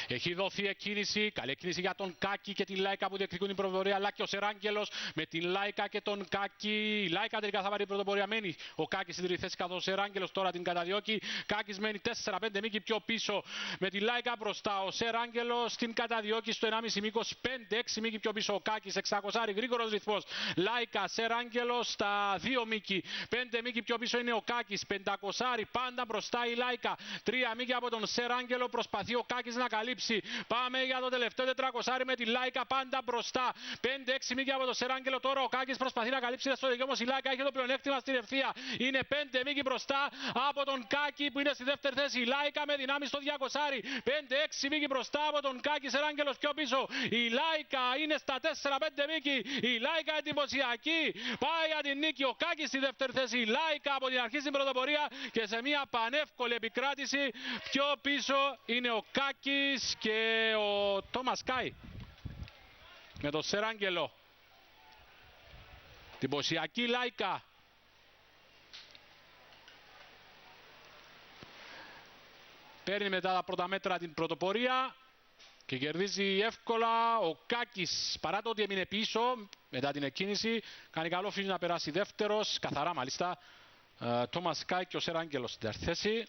Έχει δοθεί εκκίνηση. Καλή εκκίνηση για τον Κάκη και την Λάικα που διεκδικούν την πρωτοπορία. Αλλά και ο Σεράγγελος με την Λάικα και τον Κάκη. Η Λάικα τελικά θα πάρει την πρωτοπορία. Μένει ο Κάκης στην τρίτη θέση καθώς ο Σεράγγελος τώρα την καταδιώκει. Κάκης μένει 4-5 μήκη πιο πίσω με τη Λάικα μπροστά. Ο Σεράγγελος την καταδιώκει στο 1,5 μήκος. 5-6 μήκη πιο πίσω ο Κάκης. 600 γρήγορος ρυθμός. Λάικα, Σεράγγελος στα 2 μήκη. 5 μήκη πιο πίσω είναι ο Κάκης. 500 πάντα μπροστά η Λάικα. 3 μήκη από τον Σεράγγελο. Προσπαθεί ο Κάκης να καλύψει. Πάμε για το τελευταίο 400 με τη Λάικα πάντα μπροστά. 5-6 μήκη από τον Σεράγγελο. Τώρα ο Κάκης προσπαθεί να καλύψει στο δικό, όμως η Λάικα έχει το πλεονέκτημα στην ευθεία. Είναι 5 μήκη μπροστά από τον Κάκη που είναι στη δεύτερη θέση. Η Λάικα με δυνάμει στο 200. 5-6 μήκη μπροστά από τον Κάκη. Σεράγγελος πιο πίσω. Η Λάικα είναι στα 4-5 μήκη. Η Λάικα εντυπωσιακή. Πάει για την νίκη. Ο Κάκης στη δεύτερη θέση. Η Λάικα από την αρχή στην πρωτοπορία και σε μια πανεύκολη επικράτηση. Πιο πίσω είναι ο Κάκης και ο Τόμας Κάι με τον Σεράγγελο. Εντυπωσιακή Λάικα. Παίρνει μετά τα πρώτα μέτρα την πρωτοπορία και κερδίζει εύκολα. Ο Κάκης, παρά το ότι έμεινε πίσω μετά την εκκίνηση, κάνει καλό φίλο να περάσει δεύτερος, καθαρά μάλιστα. Τόμας Κάι και ο Σεράγγελος στην δεύτερη θέση.